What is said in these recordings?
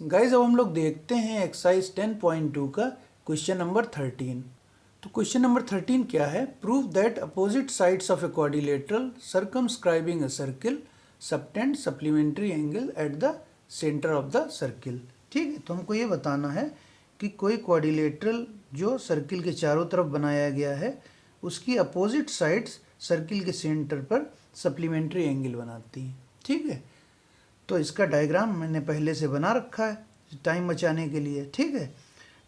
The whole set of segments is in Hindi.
गाइज अब हम लोग देखते हैं एक्सरसाइज 10.2 का क्वेश्चन नंबर 13। तो क्वेश्चन नंबर 13 क्या है? Prove that opposite sides of a quadrilateral circumscribing a circle subtend supplementary angle at the centre of the circle. ठीक है, तो हमको ये बताना है कि कोई क्वाड्रिलेटरल जो सर्किल के चारों तरफ बनाया गया है उसकी अपोजिट साइड्स सर्किल के सेंटर पर सप्लीमेंट्री एंगल बनाती हैं। ठीक है, तो इसका डायग्राम मैंने पहले से बना रखा है टाइम बचाने के लिए। ठीक है,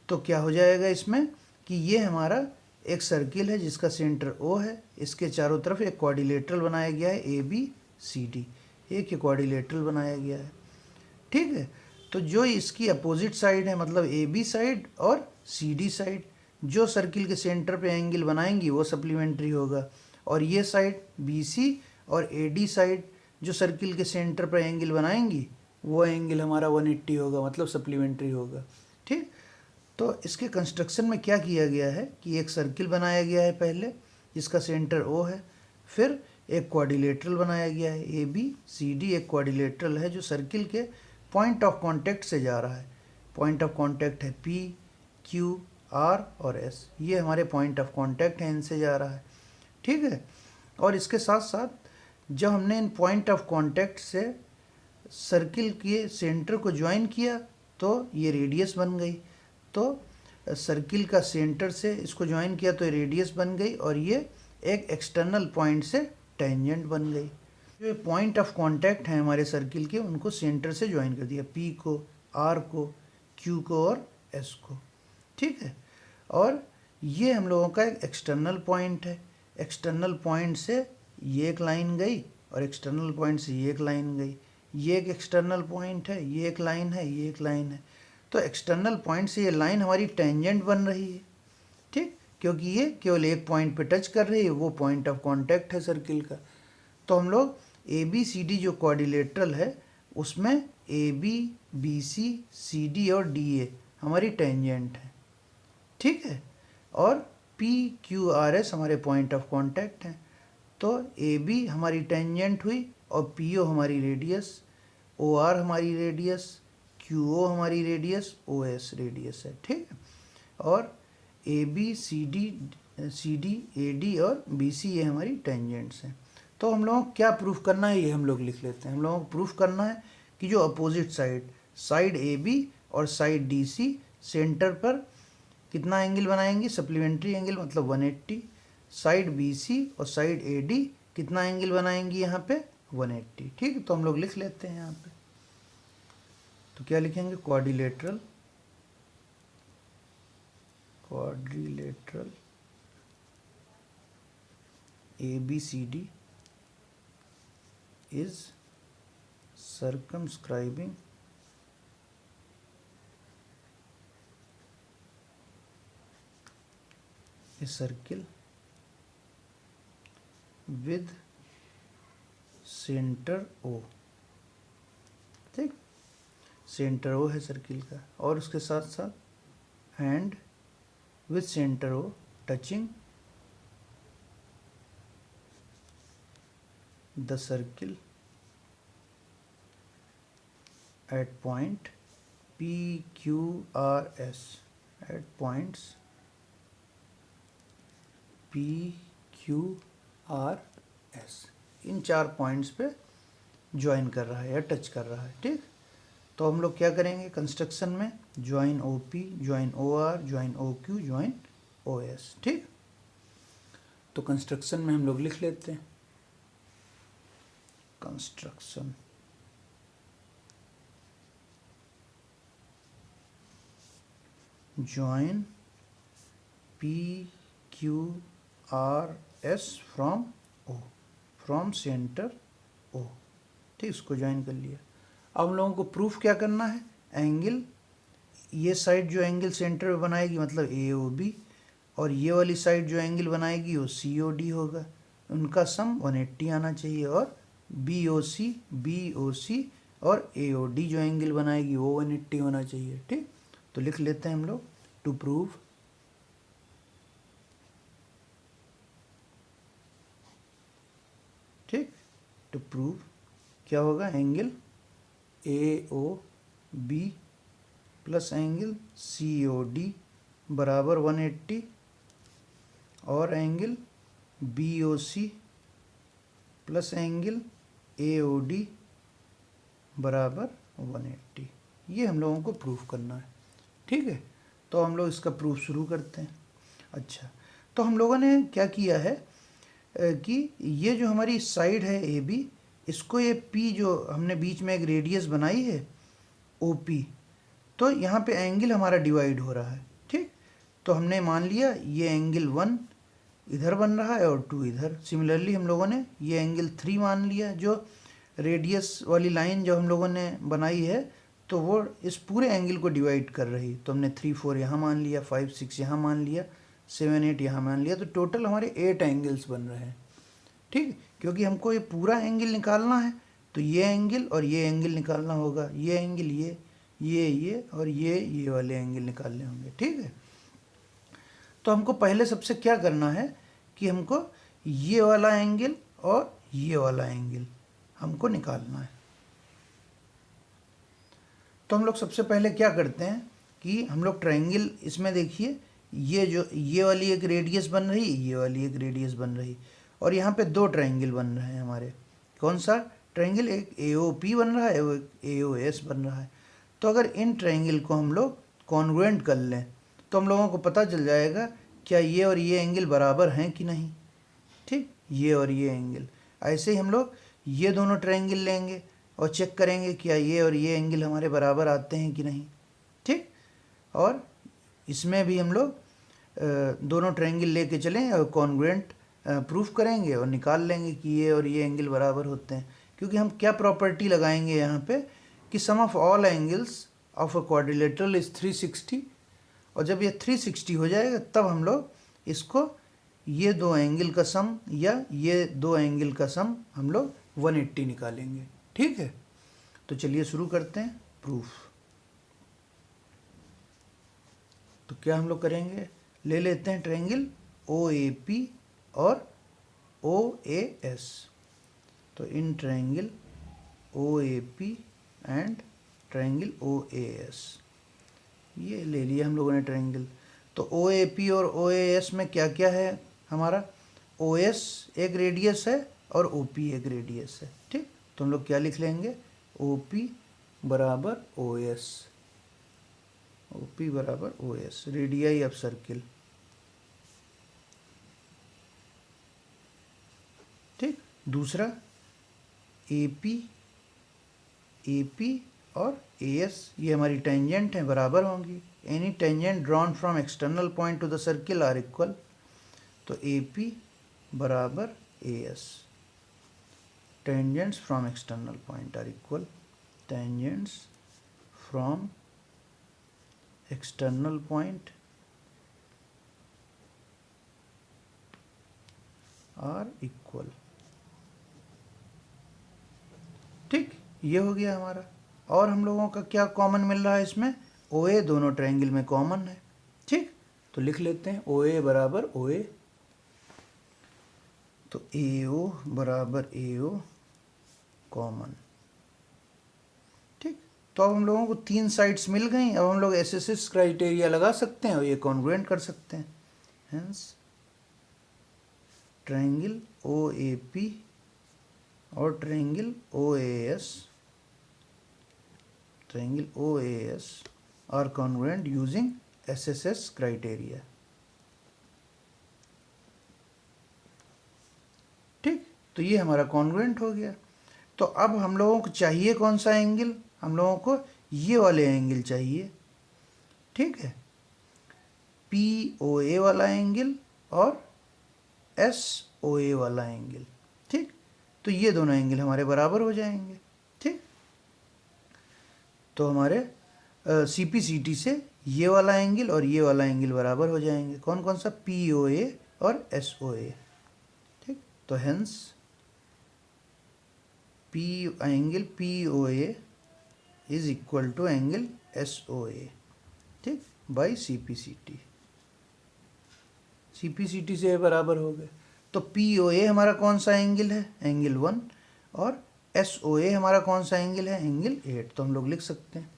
तो क्या हो जाएगा इसमें कि ये हमारा एक सर्किल है जिसका सेंटर ओ है, इसके चारों तरफ एक क्वाड्रिलेटरल बनाया गया है ए बी सी डी, एक क्वाड्रिलेटरल बनाया गया है। ठीक है, तो जो इसकी अपोजिट साइड है मतलब ए बी साइड और सी डी साइड जो सर्किल के सेंटर पे एंगल बनाएंगी वो सप्लीमेंट्री होगा, और ये साइड बी सी और ए डी साइड जो सर्किल के सेंटर पर एंगल बनाएंगी वो एंगल हमारा 180 होगा, मतलब सप्लीमेंट्री होगा। ठीक, तो इसके कंस्ट्रक्शन में क्या किया गया है कि एक सर्किल बनाया गया है पहले जिसका सेंटर ओ है, फिर एक क्वाड्रिलेटरल बनाया गया है ए बी सी डी, एक क्वाड्रिलेटरल है जो सर्किल के पॉइंट ऑफ कांटेक्ट से जा रहा है। पॉइंट ऑफ कांटेक्ट है पी क्यू आर और एस, ये हमारे पॉइंट ऑफ कांटेक्ट है, इनसे जा रहा है। ठीक है, और इसके साथ साथ जब हमने इन पॉइंट ऑफ कांटेक्ट से सर्किल के सेंटर को ज्वाइन किया तो ये रेडियस बन गई, तो सर्किल का सेंटर से इसको ज्वाइन किया तो रेडियस बन गई, और ये एक एक्सटर्नल पॉइंट से टेंजेंट बन गई। जो पॉइंट ऑफ कांटेक्ट हैं हमारे सर्किल के उनको सेंटर से ज्वाइन कर दिया, पी को, आर को, क्यू को और एस को। ठीक है, और ये हम लोगों का एक एक्सटर्नल पॉइंट है। एक्सटर्नल पॉइंट से ये एक लाइन गई और एक्सटर्नल पॉइंट से ये एक लाइन गई, ये एक एक्सटर्नल पॉइंट है, ये एक लाइन है, ये एक लाइन है। तो एक्सटर्नल पॉइंट से ये लाइन हमारी टेंजेंट बन रही है। ठीक, क्योंकि ये केवल एक पॉइंट पे टच कर रही है, वो पॉइंट ऑफ कांटेक्ट है सर्किल का। तो हम लोग ए बी सी डी जो क्वाड्रिलेटरल है उसमें A B B C C D और डी ए हमारी टेंजेंट है। ठीक है, और पी क्यू आर एस हमारे पॉइंट ऑफ कांटेक्ट हैं। तो ए बी हमारी टेंजेंट हुई और पी ओ हमारी रेडियस, ओ आर हमारी रेडियस, क्यू ओ हमारी रेडियस, ओ एस रेडियस है। ठीक है, और A B C D A D और बी सी ये हमारी टेंजेंट्स हैं। तो हम लोगों को क्या प्रूफ करना है ये हम लोग लिख लेते हैं। हम लोगों को प्रूफ करना है कि जो अपोजिट साइड ए बी और साइड डी सी सेंटर पर कितना एंगल बनाएंगे, सप्लीमेंट्री एंगल मतलब 180। साइड बी सी और साइड ए डी कितना एंगल बनाएंगी यहाँ पे 180। ठीक है, तो हम लोग लिख लेते हैं यहाँ पे। तो क्या लिखेंगे, quadrilateral A B C D is circumscribing a circle with center O। ठीक, सेंटर ओ है सर्किल का, और उसके साथ साथ and with centre O touching the circle at point P, Q, R, S, at points P, Q, R, S, in 4 points पे ज्वाइन कर रहा है या टच कर रहा है। ठीक, तो हम लोग क्या करेंगे कंस्ट्रक्शन में, join O P, join O R, join O Q, join O S. ठीक, तो कंस्ट्रक्शन में हम लोग लिख लेते हैं, construction join P Q R S from O, from center O। ठीक, इसको ज्वाइन कर लिया। अब हम लोगों को प्रूफ क्या करना है, एंगल, ये साइड जो एंगल सेंटर में बनाएगी मतलब ए ओ बी, और ये वाली साइड जो एंगल बनाएगी वो सी ओ डी होगा, उनका सम 180 आना चाहिए, और बी ओ सी और ए ओ डी जो एंगल बनाएगी वो 180 होना चाहिए। ठीक, तो लिख लेते हैं हम लोग, टू प्रूव ठीक, टू प्रूव क्या होगा, angle A O B plus angle COD बराबर 180 और angle BOC plus angle AOD बराबर 180। ये हम लोगों को प्रूफ करना है। ठीक है, तो हम लोग इसका प्रूफ शुरू करते हैं। अच्छा, तो हम लोगों ने क्या किया है कि ये जो हमारी साइड है AB, इसको ये P जो हमने बीच में एक रेडियस बनाई है OP, तो यहाँ पे एंगल हमारा डिवाइड हो रहा है। ठीक, तो हमने मान लिया ये एंगल 1 इधर बन रहा है और 2 इधर। सिमिलरली हम लोगों ने ये एंगल 3 मान लिया, जो रेडियस वाली लाइन जो हम लोगों ने बनाई है तो वो इस पूरे एंगल को डिवाइड कर रही। तो हमने 3 4 यहाँ मान लिया, 5 6 यहाँ मान लिया, 7 8 यहाँ मान लिया, तो टोटल हमारे 8 एंगल्स बन रहे हैं। ठीक, क्योंकि हमको ये पूरा एंगल निकालना है तो ये एंगल और ये एंगल निकालना होगा, ये एंगल ये और ये वाले एंगल निकालने होंगे। ठीक है, तो हमको पहले सबसे क्या करना है कि हमको ये वाला एंगल और ये वाला एंगल हमको निकालना है। तो हम लोग सबसे पहले क्या करते हैं कि हम लोग ट्रायंगल, इसमें देखिए ये वाली एक रेडियस बन रही, ये वाली एक रेडियस बन रही, और यहाँ पे 2 ट्रायंगल बन रहे हैं हमारे। कौन सा ट्रायंगल? एक AOP बन रहा है और एक AOS बन रहा है। तो अगर इन ट्रायंगल को हम लोग कॉन्ग्रुएंट कर लें तो हम लोगों को पता चल जाएगा क्या ये और ये एंगल बराबर हैं कि नहीं। ठीक, ये और ये एंगल, ऐसे ही हम लोग ये दोनों ट्रायंगल लेंगे और चेक करेंगे क्या ये और ये एंगल हमारे बराबर आते हैं कि नहीं। ठीक, और इसमें भी हम लोग दोनों ट्रायंगल लेके चलें और कॉन्ग्रुएंट प्रूफ करेंगे और निकाल लेंगे कि ये और ये एंगल बराबर होते हैं। क्योंकि हम क्या प्रॉपर्टी लगाएंगे यहाँ पे कि sum of all angles of a quadrilateral is 360, और जब ये 360 हो जाएगा तब हम लोग इसको ये 2 एंगल का सम या ये 2 एंगल का सम हम लोग 180 निकालेंगे। ठीक है, तो चलिए शुरू करते हैं प्रूफ। तो क्या हम लोग करेंगे, ले लेते हैं ट्रायंगल OAP और OAS। तो in triangle OAP and triangle OAS, ये ले लिया हम लोगों ने ट्रायंगल। तो OAP और OAS में क्या क्या है हमारा? OS एक रेडियस है और OP एक रेडियस है। ठीक, तो हम लोग क्या लिख लेंगे? OP बराबर OS, OP बराबर OS, रेडियाई ऑफ सर्किल। ठीक, दूसरा AP और AS, ये हमारी टेंजेंट है, बराबर होंगी। Any tangent drawn from external point to the circle are equal. तो AP बराबर AS, tangents from external point are equal, tangents from external point are equal. ठीक, ये हो गया हमारा। और हम लोगों का क्या कॉमन मिल रहा है इसमें? OA दोनों ट्रायंगल में कॉमन है। ठीक, तो लिख लेते हैं OA बराबर OA, तो AO बराबर AO कॉमन। ठीक, तो अब हम लोगों को 3 साइड्स मिल गई। अब हम लोग SSS क्राइटेरिया लगा सकते हैं और ये कॉन्ग्रुएंट कर सकते हैं। हेंस ट्रायंगल OAP और triangle OAS are congruent using SSS criteria. ठीक, तो ये हमारा कॉन्ग्रुएंट हो गया। तो अब हम लोगों को चाहिए कौन सा एंगल? हम लोगों को ये वाले एंगल चाहिए। ठीक है, POA वाला एंगल और SOA वाला एंगल। ठीक, तो ये दोनों एंगल हमारे बराबर हो जाएंगे। ठीक, तो हमारे CPCT से ये वाला एंगल और ये वाला एंगल बराबर हो जाएंगे। कौन कौन सा? POA और SOA। ठीक, तो hence angle POA is equal to angle SOA। ठीक, बाई CPCT, CPCT से बराबर हो गए। तो POA हमारा कौन सा एंगल है? एंगल 1, और SOA हमारा कौन सा एंगल है? एंगल 8। तो हम लोग लिख सकते हैं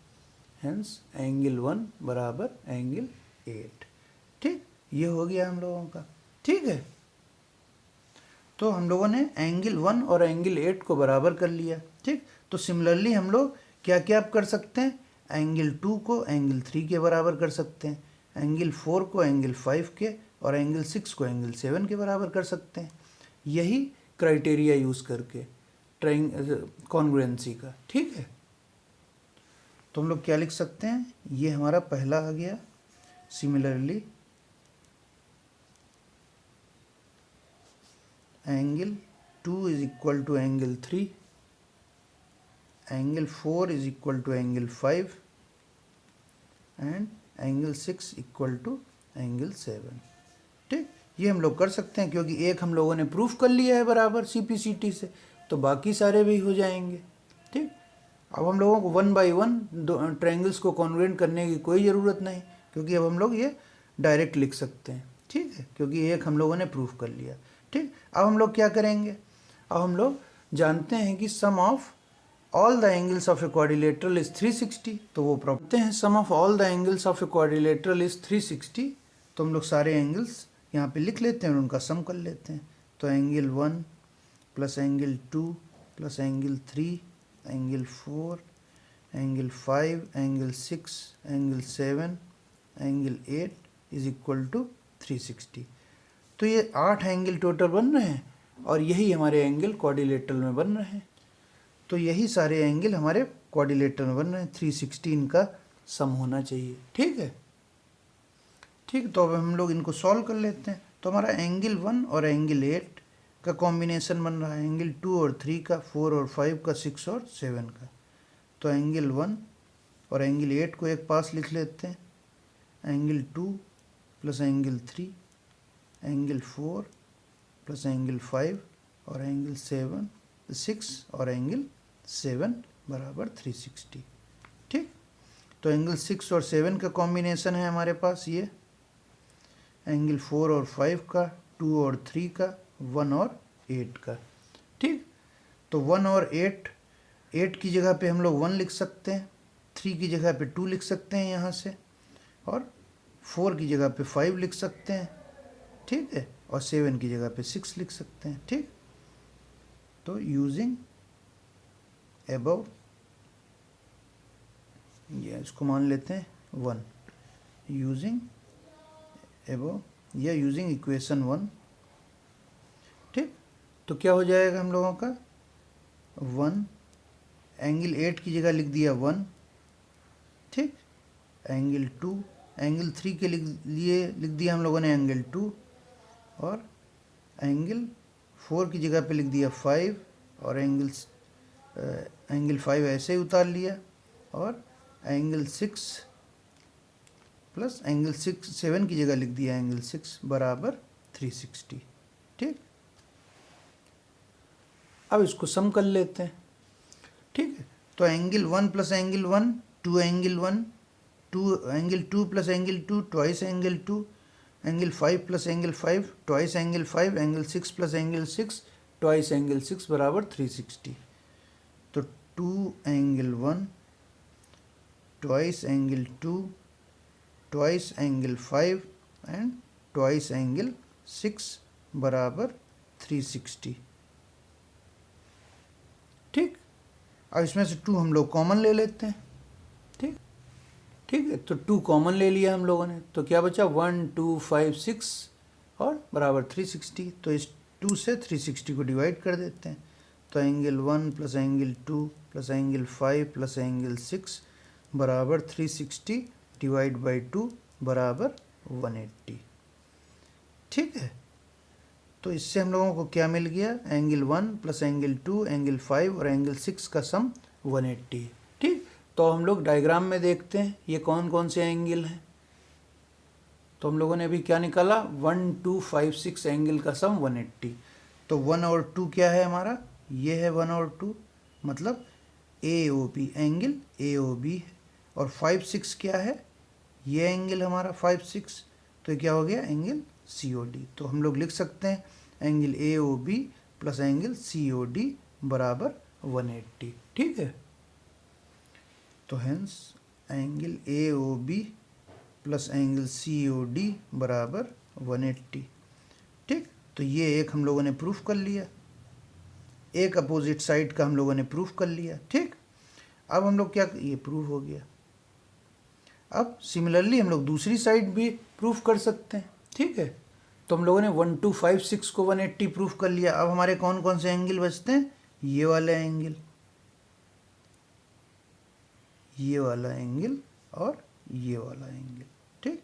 हेंस एंगल 1 बराबर एंगल 8। ठीक, ये हो गया हम लोगों का। ठीक है, तो हम लोगों ने एंगल 1 और एंगल 8 को बराबर कर लिया। ठीक, तो सिमिलरली हम लोग क्या क्या कर सकते हैं, एंगल 2 को एंगल 3 के बराबर कर सकते हैं, एंगल 4 को एंगल 5 के, और एंगल 6 को एंगल 7 के बराबर कर सकते हैं, यही क्राइटेरिया यूज़ करके कॉन्ग्रुएंसी का। ठीक है, तो हम लोग क्या लिख सकते हैं, ये हमारा पहला आ गया। Similarly angle 2 is equal to angle 3, angle 4 is equal to angle 5 and angle 6 equal to angle 7। ठीक, ये हम लोग कर सकते हैं क्योंकि एक हम लोगों ने प्रूफ कर लिया है बराबर CPCT से, तो बाकी सारे भी हो जाएंगे। ठीक, अब हम लोगों को 1 बाई 1 ट्रायंगल्स को कॉन्ग्रुएंट करने की कोई ज़रूरत नहीं, क्योंकि अब हम लोग ये डायरेक्ट लिख सकते हैं। ठीक है, क्योंकि एक हम लोगों ने प्रूफ कर लिया। ठीक, अब हम लोग क्या करेंगे, अब हम लोग जानते हैं कि sum of all the angles of a quadrilateral is 360, तो वो प्रॉपर्टी हैं sum of all the angles of a quadrilateral is 360। तो हम लोग सारे एंगल्स यहाँ पे लिख लेते हैं और उनका सम कर लेते हैं। तो angle 1 plus angle 2 plus angle 3 angle 4 angle 5 angle 6 angle 7 angle 8 is equal to 360। तो ये 8 एंगल टोटल बन रहे हैं और यही हमारे एंगल क्वाड्रिलेटरल में बन रहे हैं। तो यही सारे एंगल हमारे क्वाड्रिलेटरल में बन रहे हैं, 360 इनका सम होना चाहिए। ठीक है, ठीक, तो अब हम लोग इनको सॉल्व कर लेते हैं। तो हमारा एंगल 1 और एंगल 8 का कॉम्बिनेशन बन रहा है, एंगल 2 और 3 का, 4 और 5 का, 6 और 7 का। तो एंगल 1 और एंगल 8 को एक पास लिख लेते हैं, angle 2 plus angle 3 angle 4 plus angle 5 और एंगल 6 और एंगल 7 बराबर 360। ठीक, तो एंगल 6 और 7 का कॉम्बिनेशन है हमारे पास ये, एंगल 4 और 5 का, 2 और 3 का, 1 और 8 का। ठीक, तो 1 और 8 की जगह पे हम लोग 1 लिख सकते हैं, 3 की जगह पे 2 लिख सकते हैं यहाँ से, और 4 की जगह पे 5 लिख सकते हैं। ठीक है, और 7 की जगह पे 6 लिख सकते हैं। ठीक, तो यूजिंग अबव, ये इसको मान लेते हैं 1, यूजिंग अबव या यूजिंग इक्वेशन 1। ठीक, तो क्या हो जाएगा हम लोगों का, 1 एंगल 8 की जगह लिख दिया 1। ठीक, एंगल 2, एंगल 3 के लिए लिख दिया हम लोगों ने एंगल 2, और एंगल 4 की जगह पे लिख दिया 5, और एंगल 5 ऐसे ही उतार लिया, और एंगल 6 प्लस एंगल 7 की जगह लिख दिया एंगल 6 बराबर 360। ठीक, अब इसको सम कर लेते हैं। ठीक है, तो angle 1 plus angle 1 2 angle 1, 2 angle 2 plus angle 2 twice angle 2, angle 5 plus angle 5 twice angle 5, angle 6 plus angle 6 twice angle 6 बराबर 360। तो 2 angle 1 twice angle 2 twice angle 5 and twice angle 6 बराबर 360। ठीक, अब इसमें से 2 हम लोग कॉमन ले लेते हैं। ठीक, ठीक है, तो 2 कॉमन ले लिया हम लोगों ने, तो क्या बचा 1 2 5 6 और बराबर 360। तो इस 2 से 360 को डिवाइड कर देते हैं। तो angle 1 plus angle 2 plus angle 5 plus angle 6 बराबर 360 डिवाइड बाई 2 बराबर 180। ठीक है, तो इससे हम लोगों को क्या मिल गया, एंगल 1 प्लस एंगल 2 एंगल 5 और एंगल 6 का सम 180 है। ठीक, तो हम लोग डायग्राम में देखते हैं ये कौन कौन से एंगल हैं। तो हम लोगों ने अभी क्या निकाला, 1 2 5 6 एंगल का सम 180। तो 1 और 2 क्या है हमारा, ये है 1 और 2, मतलब AOB एंगल AOB है। और 5 6 क्या है, ये एंगल हमारा 5 6, तो ये क्या हो गया, एंगल COD। तो हम लोग लिख सकते हैं angle AOB plus angle COD बराबर 180। ठीक है, तो hence angle A O B plus angle C O D बराबर 180। ठीक, तो ये एक हम लोगों ने प्रूफ कर लिया, एक अपोजिट साइड का हम लोगों ने प्रूफ कर लिया। ठीक, अब हम लोग क्या, ये प्रूफ हो गया। अब सिमिलरली हम लोग दूसरी साइड भी प्रूफ कर सकते हैं। ठीक है, तो हम लोगों ने 1256 को 180 प्रूफ कर लिया। अब हमारे कौन कौन से एंगल बचते हैं, ये वाला एंगल, ये वाला एंगल और ये वाला एंगल। ठीक,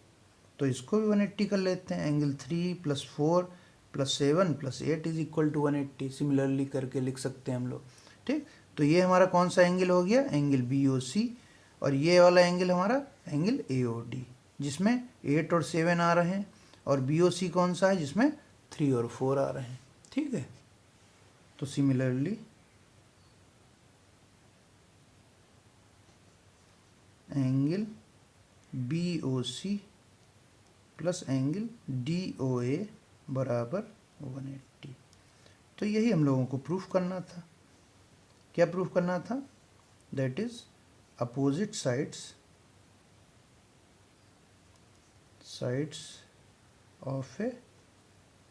तो इसको भी 180 कर लेते हैं। Angle 3 + 4 + 7 + 8 is equal to 180 similarly करके लिख सकते हैं हम लोग। ठीक, तो ये हमारा कौन सा एंगल हो गया, एंगल बी ओ सी, और ये वाला एंगल हमारा एंगल ए ओ डी, जिसमें 8 और 7 आ रहे हैं, और बी ओ सी कौन सा है, जिसमें 3 और 4 आ रहे हैं। ठीक है, तो similarly angle B O C plus angle D O A बराबर 180। तो यही हम लोगों को प्रूफ करना था। क्या प्रूफ करना था, that is opposite sides of A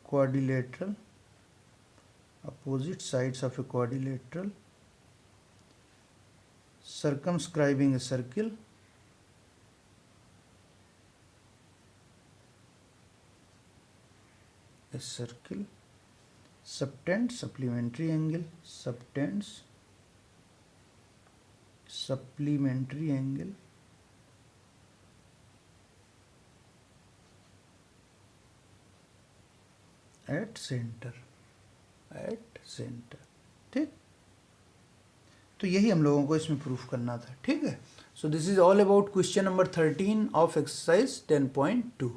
quadrilateral, opposite sides of a quadrilateral circumscribing a circle subtends supplementary angle at center। ठीक, तो यही हम लोगों को इसमें प्रूफ करना था। ठीक है, so this is all about question number 13 of exercise 10.2।